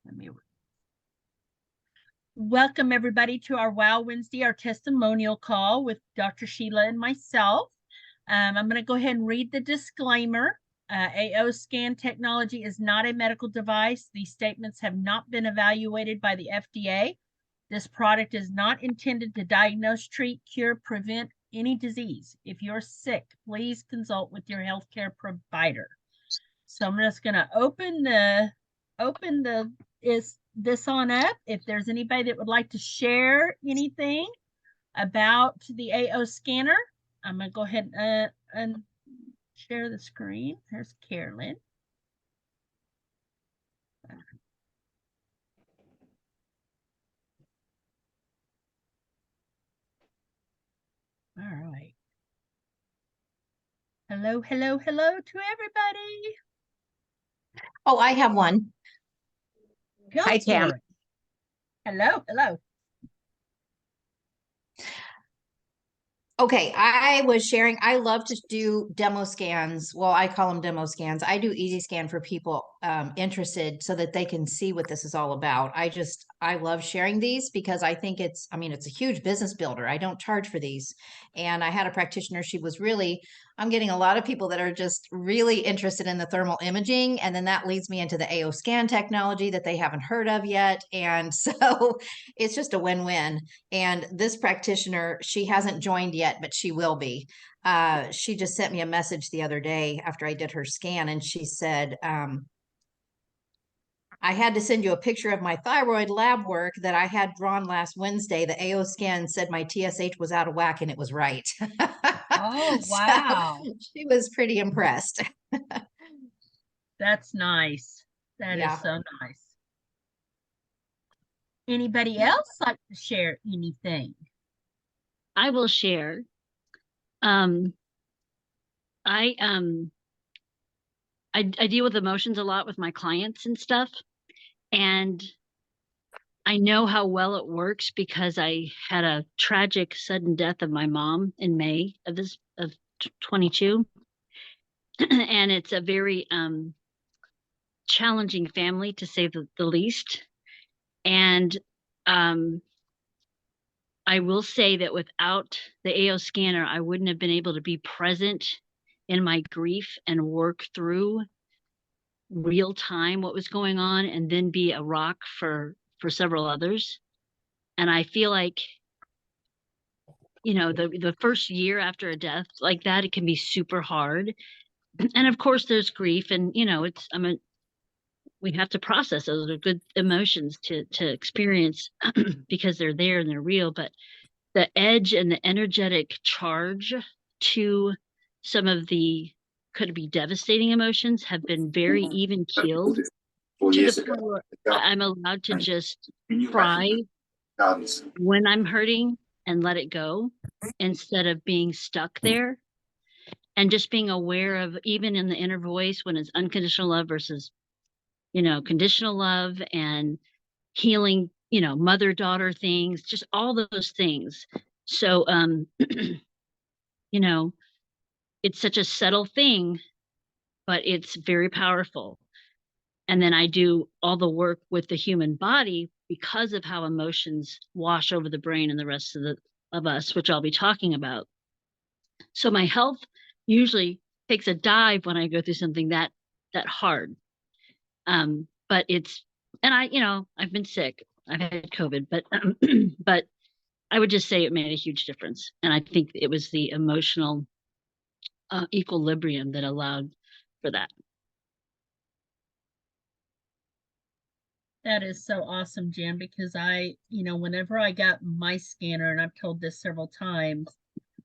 Let me welcome everybody to our WoW Wednesday, our testimonial call with Dr. Sheila and myself. I'm going to go ahead and read the disclaimer. AO scan technology is not a medical device. These statements have not been evaluated by the FDA. This product is not intended to diagnose, treat, cure, prevent any disease. If you're sick, please consult with your healthcare provider. So I'm just going to open this on up. If there's anybody that would like to share anything about the AO scanner, I'm going to go ahead and share the screen. There's Carolyn. All right. Hello, hello, hello to everybody. Oh, I have one. Go Hi, Tam. Hello, hello. Okay, I was sharing, I love to do demo scans. Well, I call them demo scans. I do easy scan for people interested so that they can see what this is all about. I love sharing these because I think it's a huge business builder. I don't charge for these. And I had a practitioner, I'm getting a lot of people that are just really interested in the thermal imaging. And then that leads me into the AO scan technology that they haven't heard of yet. And so it's just a win-win. And this practitioner, she hasn't joined yet, but she will be. She just sent me a message the other day after I did her scan, and she said, I had to send you a picture of my thyroid lab work that I had drawn last Wednesday. The AO scan said my TSH was out of whack, and it was right. Oh, wow. So she was pretty impressed. That's nice. That is so nice. Anybody else like to share anything? I will share. I deal with emotions a lot with my clients and stuff, and I know how well it works because I had a tragic sudden death of my mom in May of 22, and it's a very challenging family, to say the least. And I will say that without the AO scanner, I wouldn't have been able to be present in my grief and work through real time what was going on, and then be a rock for several others. And I feel like, the first year after a death like that, it can be super hard. And of course there's grief, and we have to process those. Are good emotions to experience because they're there and they're real. But the edge and the energetic charge to some of the could be devastating emotions have been very even keeled, to the point where I'm allowed to just cry when I'm hurting and let it go, instead of being stuck there, and just being aware of, even in the inner voice, when it's unconditional love versus conditional love, and healing, mother-daughter things, just all those things. So, it's such a subtle thing, but it's very powerful. And then I do all the work with the human body because of how emotions wash over the brain and the rest of us, which I'll be talking about. So my health usually takes a dive when I go through something that hard. But I've been sick. I've had COVID, but I would just say it made a huge difference. And I think it was the emotional equilibrium that allowed for that. That is so awesome, Jan, because whenever I got my scanner, and I've told this several times,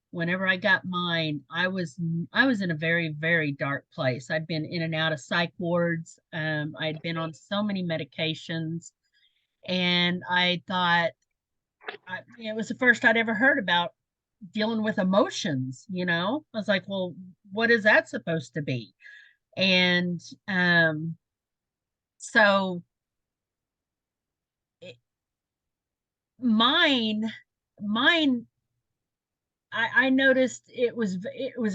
whenever I got mine, I was in a very, very dark place. I'd been in and out of psych wards. I'd been on so many medications, and I thought it was the first I'd ever heard about dealing with emotions. I was like, well, what is that supposed to be? And so mine I noticed it was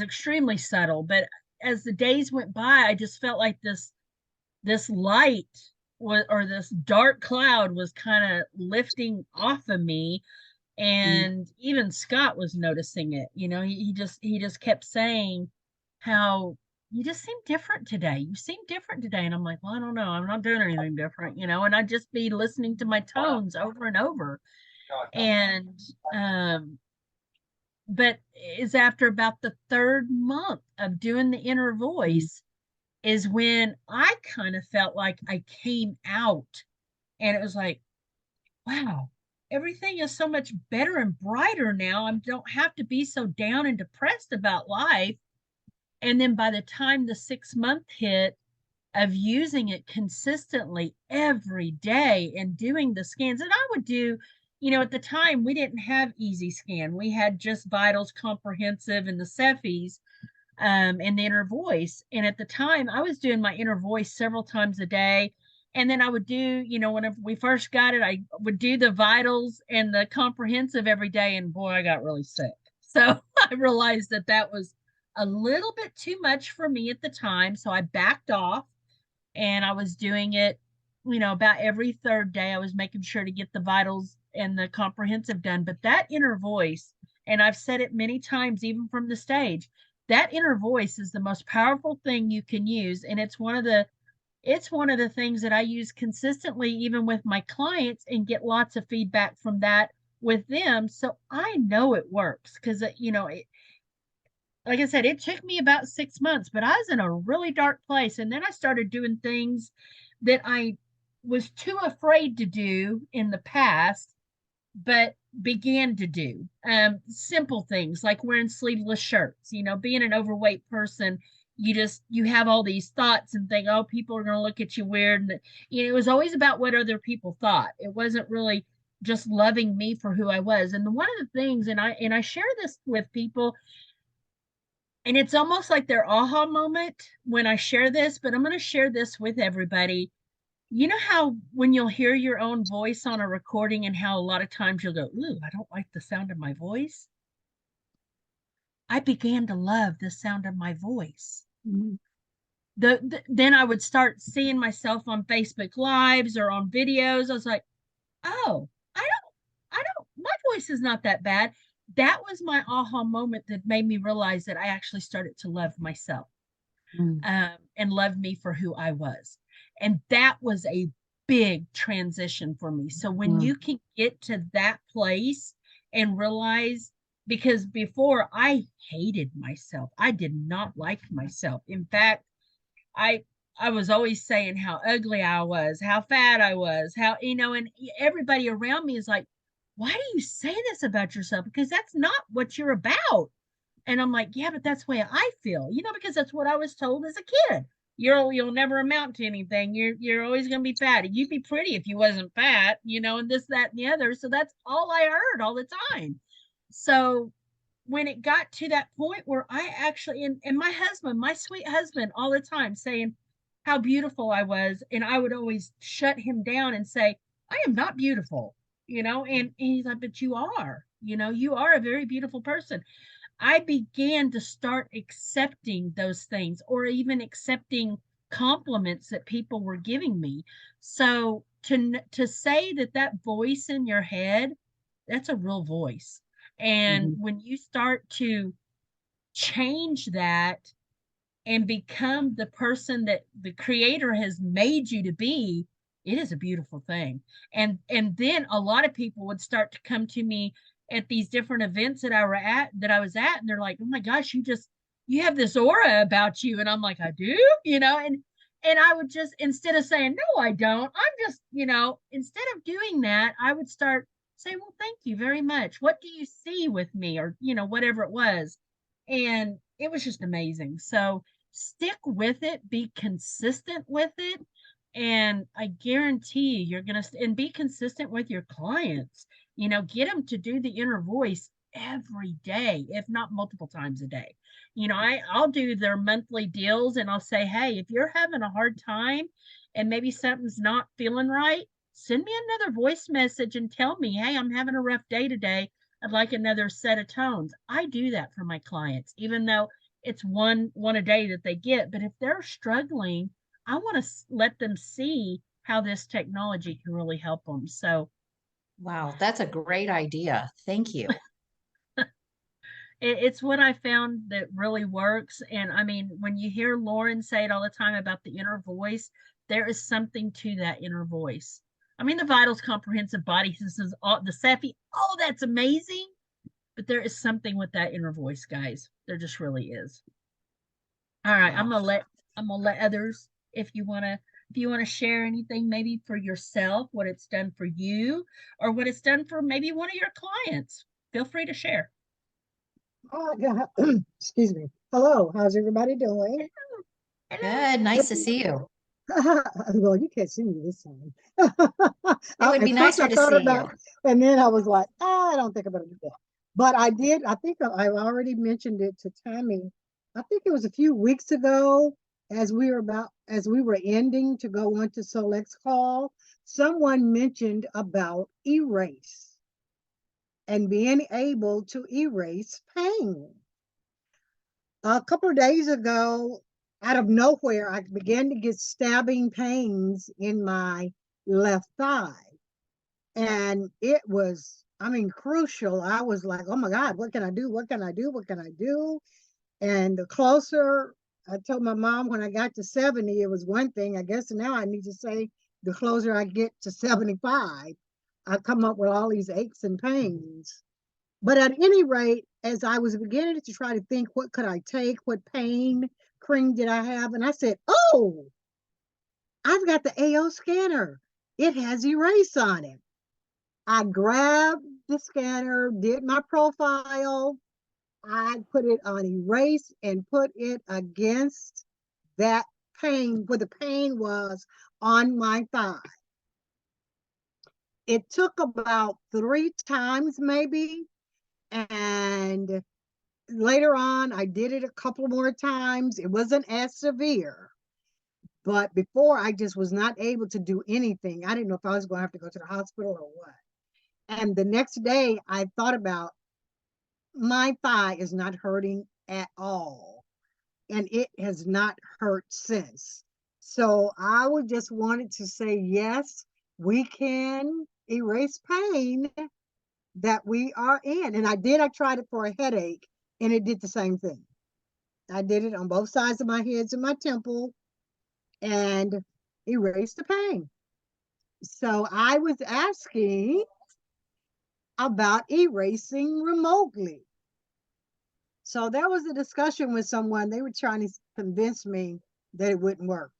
extremely subtle, but as the days went by, I just felt like this light or this dark cloud was kind of lifting off of me. And even Scott was noticing it. He just kept saying how you just seem different today. You seem different today. And I'm like, well, I don't know. I'm not doing anything different, and I'd just be listening to my tones over and over. And but it's after about the third month of doing the inner voice is when I kind of felt like I came out, and it was like, wow, everything is so much better and brighter now. I don't have to be so down and depressed about life. And then by the time the 6 month hit of using it consistently every day and doing the scans, and I would do, at the time we didn't have Easy Scan. We had just Vitals Comprehensive and the Cephis, and the inner voice. And at the time, I was doing my inner voice several times a day. And then I would do, whenever we first got it, I would do the vitals and the comprehensive every day. And boy, I got really sick. So I realized that that was a little bit too much for me at the time. So I backed off, and I was doing it, about every third day. I was making sure to get the vitals and the comprehensive done. But that inner voice, and I've said it many times, even from the stage, that inner voice is the most powerful thing you can use. And it's one of the things that I use consistently, even with my clients, and get lots of feedback from that with them. So I know it works because, like I said, it took me about 6 months, but I was in a really dark place. And then I started doing things that I was too afraid to do in the past, but began to do. Simple things like wearing sleeveless shirts. Being an overweight person, you have all these thoughts and think, oh, people are going to look at you weird. And it was always about what other people thought. It wasn't really just loving me for who I was. And one of the things, and I share this with people, and it's almost like their aha moment when I share this, but I'm going to share this with everybody. You know how when you'll hear your own voice on a recording and how a lot of times you'll go, ooh, I don't like the sound of my voice? I began to love the sound of my voice. Then I would start seeing myself on Facebook Lives or on videos. I was like, oh, my voice is not that bad. That was my aha moment that made me realize that I actually started to love myself, and love me for who I was. And that was a big transition for me. So when you can get to that place and realize, because before I hated myself, I did not like myself. In fact, I was always saying how ugly I was, how fat I was, and everybody around me is like, why do you say this about yourself? Because that's not what you're about. And I'm like, yeah, but that's the way I feel, because that's what I was told as a kid. You'll never amount to anything. You're always gonna be fat. You'd be pretty if you wasn't fat, and this, that, and the other. So that's all I heard all the time. So when it got to that point where I actually, and my husband, my sweet husband, all the time saying how beautiful I was, and I would always shut him down and say, I am not beautiful, and he's like, but you are, you are a very beautiful person. I began to start accepting those things, or even accepting compliments that people were giving me. So to say that that voice in your head, that's a real voice. And when you start to change that and become the person that the creator has made you to be, it is a beautiful thing. And then a lot of people would start to come to me at these different events that I was at, and they're like, oh my gosh, you have this aura about you. And I'm like, I do, and I would just, instead of saying, no, I don't, I'm just, instead of doing that, I would start saying, well, thank you very much. What do you see with me? Or, whatever it was. And it was just amazing. So stick with it, be consistent with it. And I guarantee you're going to, and be consistent with your clients, get them to do the inner voice every day, if not multiple times a day. I'll do their monthly deals, and I'll say, hey, if you're having a hard time and maybe something's not feeling right, send me another voice message and tell me, hey, I'm having a rough day today. I'd like another set of tones. I do that for my clients, even though it's one a day that they get. But if they're struggling, I want to let them see how this technology can really help them. So Wow, that's a great idea. Thank you. it's what I found that really works. And I mean, when you hear Lauren say it all the time about the inner voice, there is something to that inner voice. I mean, the vitals, comprehensive body systems, all the Cephi, oh, that's amazing. But there is something with that inner voice, guys. There just really is. All right, Wow. I'm gonna let others, if you wanna share anything maybe for yourself, what it's done for you, or what it's done for maybe one of your clients. Feel free to share. Oh, yeah. Excuse me. Hello, how's everybody doing? Hello. Good. Nice to see you. Well, you can't see me this time. It would be At first nicer I to thought see about, you. and then I was like, I don't think I'm gonna do that. But I did, I think I already mentioned it to Tammy. I think it was a few weeks ago, as we were ending to go on to Select's call, someone mentioned about erase and being able to erase pain. A couple of days ago, out of nowhere, I began to get stabbing pains in my left thigh. And it was, I mean, crucial. I was like, oh my God, what can I do? What can I do? What can I do? And the closer, I told my mom when I got to 70, it was one thing. I guess now I need to say the closer I get to 75, I come up with all these aches and pains. But at any rate, as I was beginning to try to think, what could I take? What pain cream did I have? And I said, oh, I've got the AO scanner. It has erase on it. I grabbed the scanner, did my profile. I put it on erase and put it against that pain, where the pain was on my thigh. It took about 3 times maybe. And later on, I did it a couple more times. It wasn't as severe, but before I just was not able to do anything. I didn't know if I was going to have to go to the hospital or what. And the next day, I thought about, my thigh is not hurting at all, and it has not hurt since. So I would just wanted to say, yes, we can erase pain that we are in. And I tried it for a headache, and it did the same thing. I did it on both sides of my head and my temple and erased the pain. So I was asking about erasing remotely. So there was a discussion with someone. They were trying to convince me that it wouldn't work.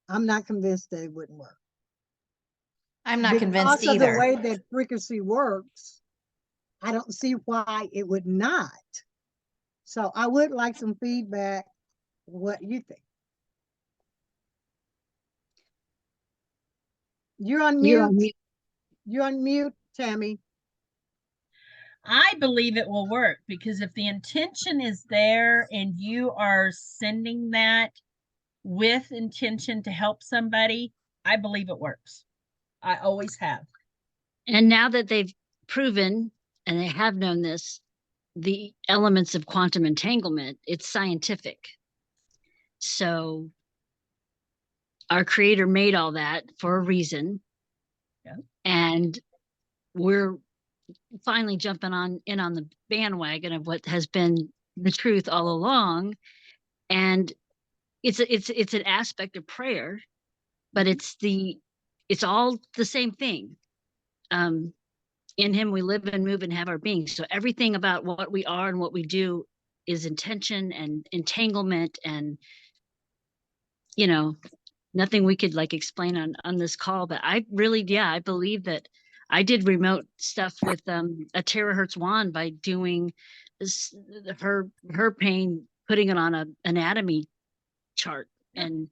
I'm not convinced that it wouldn't work. I'm not convinced Because of the either. way that frequency works, I don't see why it would not. So I would like some feedback, what you think. You're on mute. You're on mute, Tammy. I believe it will work because if the intention is there and you are sending that with intention to help somebody, I believe it works. I always have. And now that they've proven and they have known this, the elements of quantum entanglement, it's scientific. So our creator made all that for a reason. Yeah. And we're finally jumping in on the bandwagon of what has been the truth all along. And it's an aspect of prayer, but it's all the same thing. In him we live and move and have our being. So everything about what we are and what we do is intention and entanglement, and nothing we could like explain on this call. But I really, I believe that I did remote stuff with a terahertz wand by doing this, her pain, putting it on an anatomy chart. And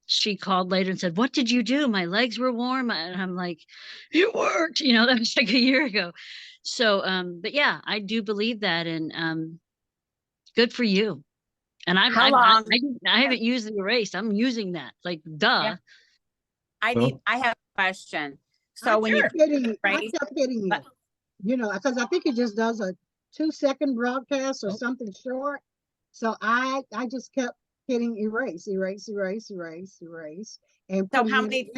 she called later and said, what did you do? My legs were warm. And I'm like, it worked. That was like a year ago. So, but yeah, I do believe that. And good for you. And I haven't used the erase. I'm using that. Like, duh. Yeah. I have a question. So when I kept hitting you, because I think it just does a 2-second broadcast or something short. So I just kept hitting erase. And so how many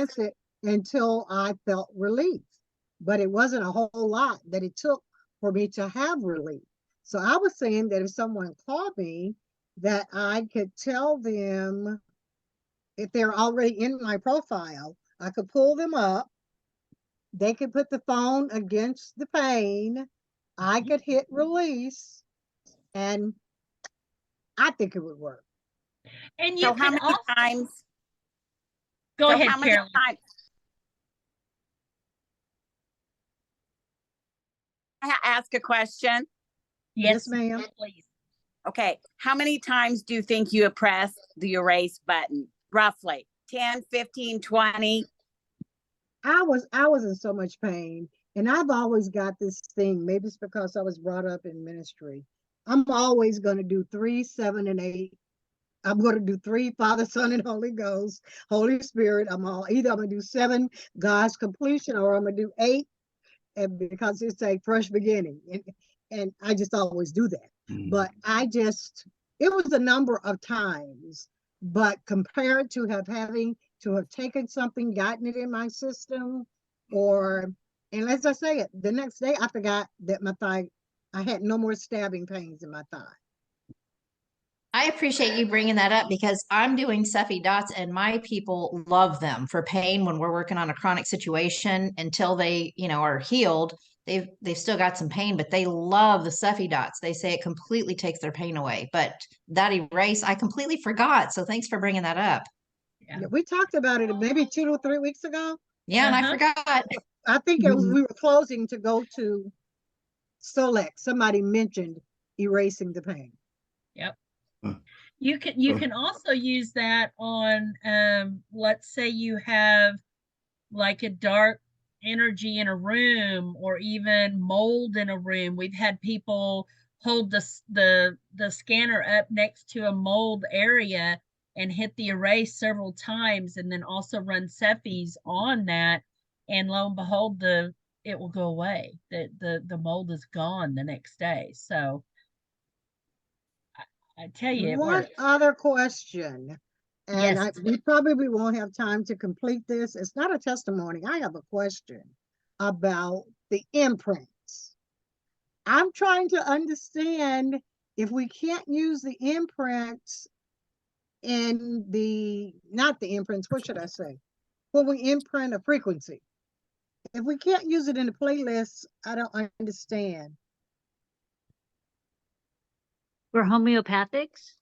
until I felt relief. But it wasn't a whole lot that it took for me to have relief. So I was saying that if someone called me, that I could tell them if they're already in my profile, I could pull them up. They could put the phone against the pain. I could hit release, and I think it would work. And you So how can many also times? go So ahead, how many Carolyn. times? Ask a question. Yes, ma'am. Please. Okay. How many times do you think you have pressed the erase button? Roughly 10, 15, 20? I was in so much pain, and I've always got this thing. Maybe it's because I was brought up in ministry. I'm always going to do 3, 7, and 8. I'm going to do 3, Father, Son, and Holy Ghost, Holy Spirit. Either I'm going to do 7, God's completion, or I'm going to do 8, and because it's a fresh beginning, and I just always do that. But it was a number of times, but compared to having to have taken something, gotten it in my system, and as I say it, the next day I forgot that my thigh, I had no more stabbing pains in my thigh. I appreciate you bringing that up because I'm doing Cephi dots and my people love them for pain when we're working on a chronic situation until they, are healed. They've still got some pain, but they love the Cephi dots. They say it completely takes their pain away. But that erase, I completely forgot. So thanks for bringing that up. Yeah, we talked about it maybe 2 to 3 weeks ago. Yeah, and I forgot. I think it was, we were closing to go to Select. Somebody mentioned erasing the pain. Yep. You can also use that on let's say you have like a dark energy in a room or even mold in a room. We've had people hold the scanner up next to a mold area and hit the erase several times and then also run Cephis on that, and lo and behold, it will go away. The mold is gone the next day. So I tell you, it One works. other question, and Yes. we probably won't have time to complete this. It's not a testimony. I have a question about the imprints. I'm trying to understand if we can't use the imprints in not the imprints, what should I say? When we imprint a frequency. If we can't use it in the playlist, I don't understand. For homeopathics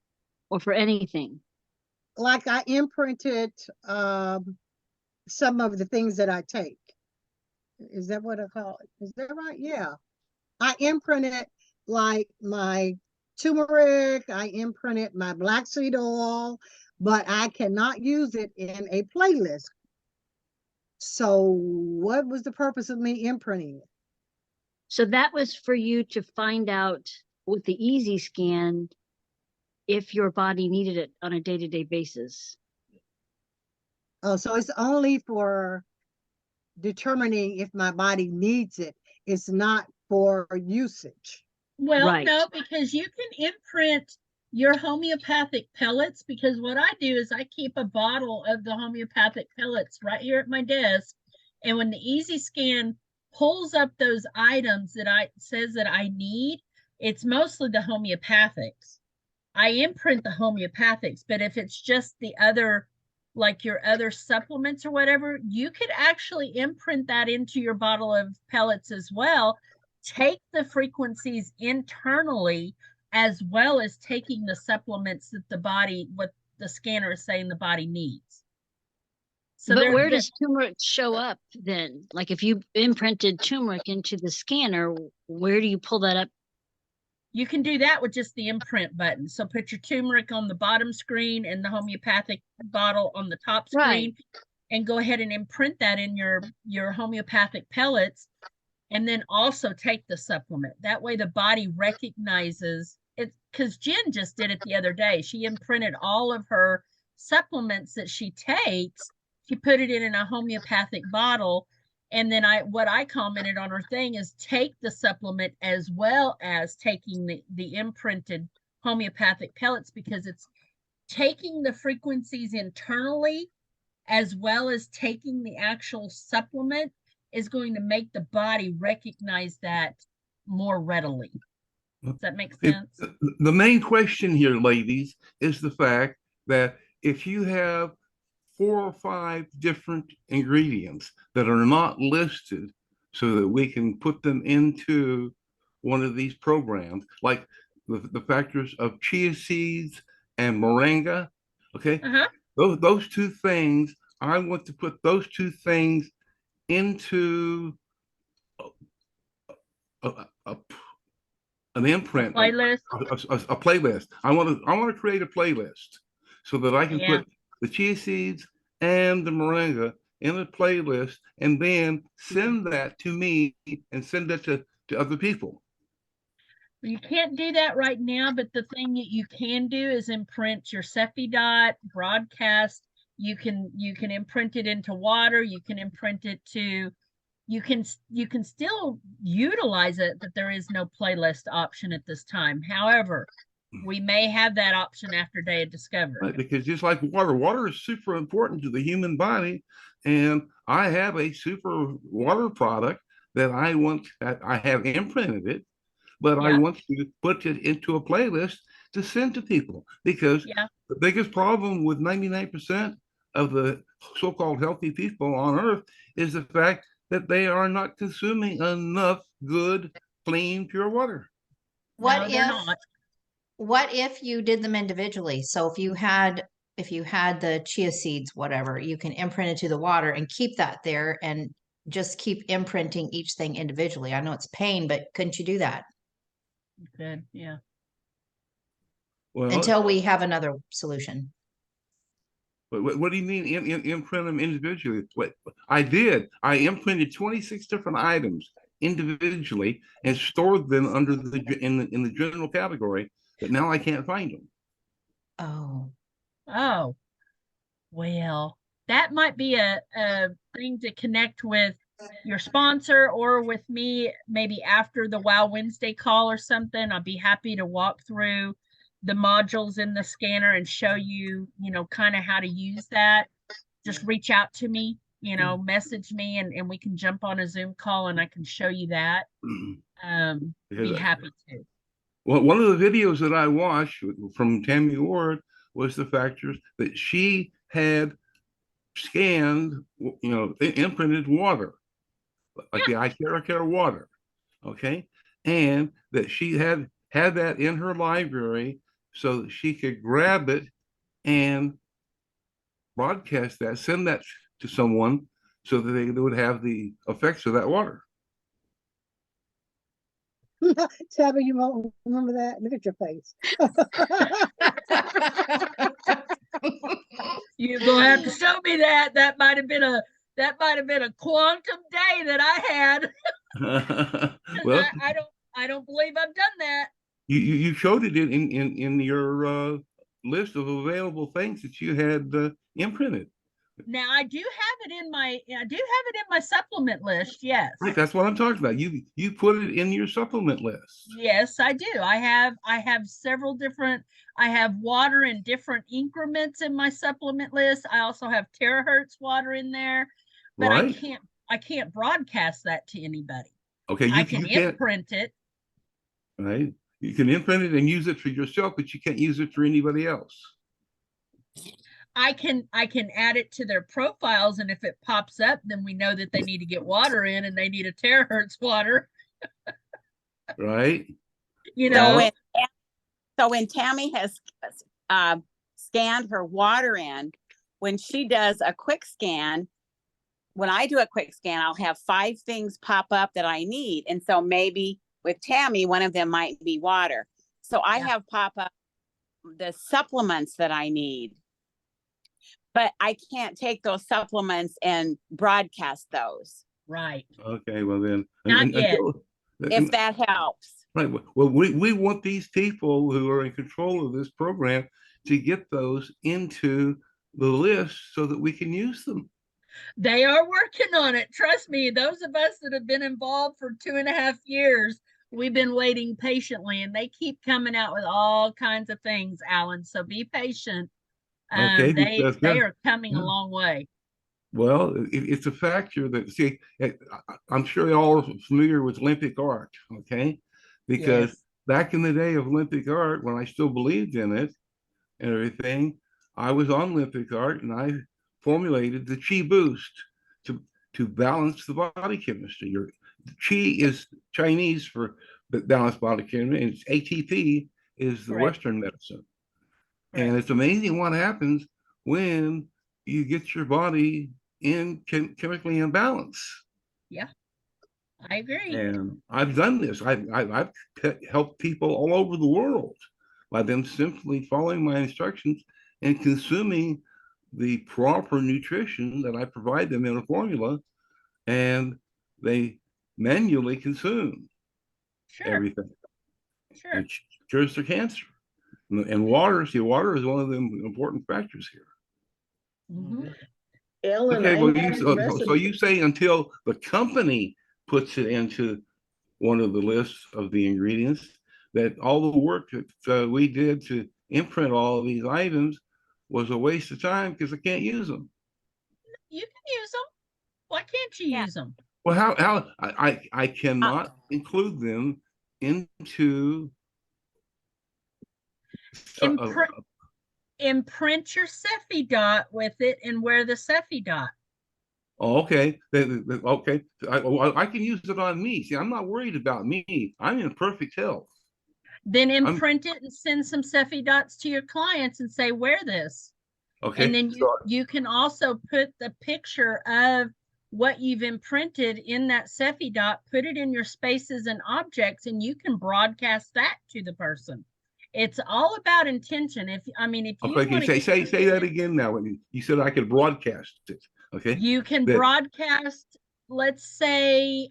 or for anything? Like I imprinted some of the things that I take. Is that what I call it? Is that right? Yeah. I imprinted like my turmeric, I imprinted my black seed oil, but I cannot use it in a playlist. So what was the purpose of me imprinting it? So that was for you to find out with the easy scan if your body needed it on a day-to-day basis. Oh, so it's only for determining if my body needs it. It's not for usage. Well, Right. no, because you can imprint your homeopathic pellets, because what I do is I keep a bottle of the homeopathic pellets right here at my desk. And when the easy scan pulls up those items that says that I need, it's mostly the homeopathics. I imprint the homeopathics, but if it's just the other, like your other supplements or whatever, you could actually imprint that into your bottle of pellets as well. Take the frequencies internally as well as taking the supplements that what the scanner is saying the body needs. So but where does turmeric show up then? Like if you imprinted turmeric into the scanner, where do you pull that up? You can do that with just the imprint button. So put your turmeric on the bottom screen and the homeopathic bottle on the top screen, and go ahead and imprint that in your homeopathic pellets, and then also take the supplement. That way the body recognizes it, because Jen just did it the other day. She imprinted all of her supplements that she takes. She put it in a homeopathic bottle. And then what I commented on her thing is take the supplement as well as taking the imprinted homeopathic pellets, because it's taking the frequencies internally as well as taking the actual supplement, is going to make the body recognize that more readily. Does that make sense? The main question here, ladies, is the fact that if you have 4 or 5 different ingredients that are not listed so that we can put them into one of these programs, like the factors of chia seeds and moringa, okay? Uh-huh. Those 2 things, I want to put those 2 things into an imprint, Playlist. a playlist. I want to create a playlist so that I can Yeah. put the chia seeds and the moringa in a playlist and then send that to me and send that to other people. You can't do that right now, but the thing that you can do is imprint your Cephi broadcast. You can imprint it into water. You can imprint it to, you can still utilize it, but there is no playlist option at this time. However, we may have that option after Day of Discovery. Right? Because just like water is super important to the human body, and I have a super water product that I have imprinted it, but I want to put it into a playlist to send to people, because the biggest problem with 99% of the so-called healthy people on earth is the fact that they are not consuming enough good, clean, pure water. What if you did them individually? So if you had the chia seeds, whatever, you can imprint it to the water and keep that there and just keep imprinting each thing individually. I know it's pain, but couldn't you do that? Good, yeah. Well, until we have another solution. What do you mean imprint them individually? What I did, I imprinted 26 different items individually and stored them under in the general category, but now I can't find them. Oh, well, that might be a thing to connect with your sponsor or with me, maybe after the WoW Wednesday call or something. I'll be happy to walk through the modules in the scanner and show you, kind of how to use that. Just reach out to me, message me, and we can jump on a Zoom call and I can show you that. Be happy to. Well, one of the videos that I watched from Tammy Ward was the factors that she had scanned, imprinted water, like the iCare water, okay? And that she had that in her library so that she could grab it and broadcast that, send that to someone so that they would have the effects of that water. Tabby, you won't remember that? Look at your face. You're gonna have to show me that. That might have been a quantum day that I had. Well, I don't believe I've done that. You showed it in your list of available things that you had imprinted. Now I do have it in my supplement list. Yes. Right, that's what I'm talking about. You put it in your supplement list. Yes, I do. I have several different. I have water in different increments in my supplement list. I also have terahertz water in there, but right. I can't broadcast that to anybody. Okay, I can imprint it. Right. You can imprint it and use it for yourself, but you can't use it for anybody else. I can add it to their profiles, and if it pops up, then we know that they need to get water in and they need a terahertz water. Right. So when Tammy has scanned her water in, when she does a quick scan, when I do a quick scan, I'll have 5 things pop up that I need. And so maybe with Tammy, one of them might be water. So I have pop up the supplements that I need. But I can't take those supplements and broadcast those. Right. Okay, well then. Not yet. If that helps. Right. Well, we want these people who are in control of this program to get those into the list so that we can use them. They are working on it. Trust me, those of us that have been involved for 2.5 years, we've been waiting patiently, and they keep coming out with all kinds of things, Alan. So be patient. Okay, they are coming a long way. Well, it's a factor that, see, I'm sure you're all familiar with Olympic art, okay? Because Yes. back in the day of Olympic art, when I still believed in it and everything, I was on Olympic art and I formulated the chi boost to to balance the body chemistry. Your chi is Chinese for balanced body chemistry, and ATP is the Right. Western medicine. Right. And it's amazing what happens when you get your body in chemically in balance. Yeah, I agree. And I've done this. I've helped people all over the world by them simply following my instructions and consuming the proper nutrition that I provide them in a formula, and they manually consume Sure. everything Sure. and cures their cancer. And water, see, water is one of the important factors here. Mhm. Ellen, Okay, I well, have so recipe. you say until the company puts it into one of the lists of the ingredients, that all the work that we did to imprint all of these items was a waste of time because I can't use them. You can use them. Why can't you Yeah. use them? Well, how I cannot include them into Imprint, imprint your Cephi dot with it and wear the Cephi dot. oh, okay. Okay. I can use it on me. See, I'm not worried about me. I'm in perfect health. Then I'm imprint it and send some Cephi dots to your clients and say, wear this. okay. And then So, you can also put the picture of what you've imprinted in that Cephi dot, put it in your spaces and objects, and you can broadcast that to the person. It's all about intention. If you okay, want to say get that again now. When you said I could broadcast it, okay? you can That broadcast, let's say,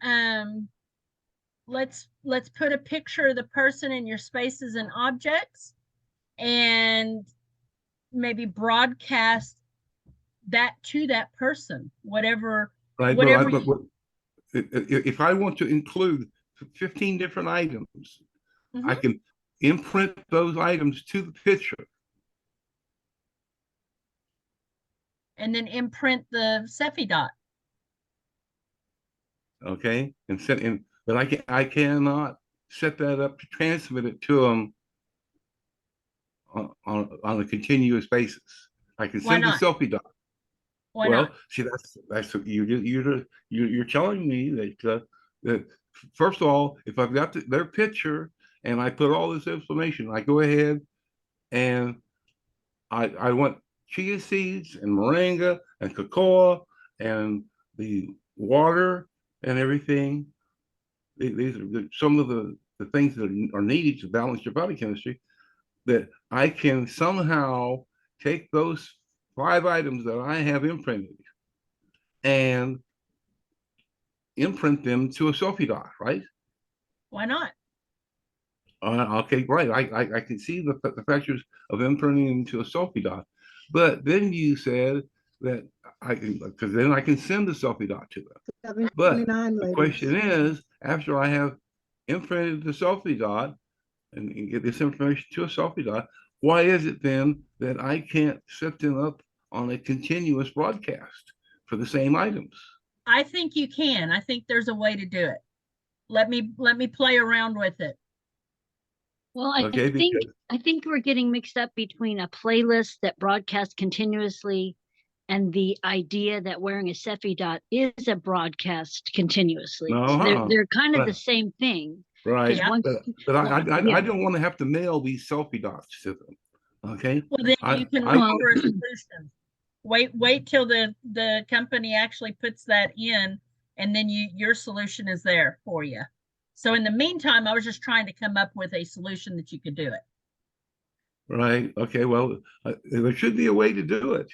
let's put a picture of the person in your spaces and objects, and maybe broadcast that to that person, whatever right, whatever but you, if I want to include 15 different items, I Mhm. can imprint those items to the picture. And then imprint the Cephi dot. Okay, and set in, but I cannot set that up to transmit it to them on a continuous basis. I can Why send the not? selfie dot. Why Well, not? see, that's what you're telling me that first of all, if I've got their picture and I put all this information, I go ahead and I want chia seeds and moringa and cocoa and the water and everything. These are some of the things that are needed to balance your body chemistry, that I can somehow take those 5 items that I have imprinted and imprint them to a selfie dot, right? Why not? Okay, right. I can see the factors of imprinting them to a selfie dot, but then you said that I can, because then I can send the selfie dot to them. But 729 the ladies. question is, after I have imprinted the selfie dot and get this information to a selfie dot, why is it then that I can't set them up on a continuous broadcast for the same items? I think you can. I think there's a way to do it. Let me play around with it. Well, Okay, because I think we're getting mixed up between a playlist that broadcasts continuously and the idea that wearing a Cephi dot is a broadcast continuously. no, So they're kind of the but, same thing. right, Yeah. Once, but yeah. I don't want to have to mail these selfie dots to them. Okay, Well, then you can I wait for a solution. Wait till the company actually puts that in, and then your solution is there for you. So in the meantime, I was just trying to come up with a solution that you could do it. right. Okay, well, there should be a way to do it.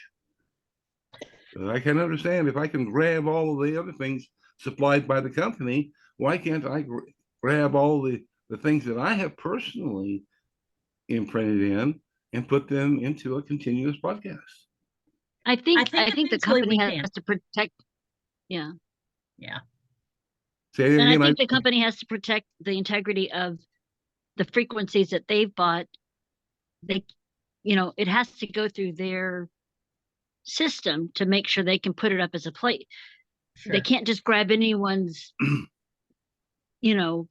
I can understand if I can grab all of the other things supplied by the company, why can't I grab all the things that I have personally imprinted in and put them into a continuous broadcast? I think the eventually company we has can. to protect. Yeah. Yeah. Say it And I again. think the company has to protect the integrity of the frequencies that they've bought. They, it has to go through their system to make sure they can put it up as a plate. Sure. They can't just grab anyone's, you know,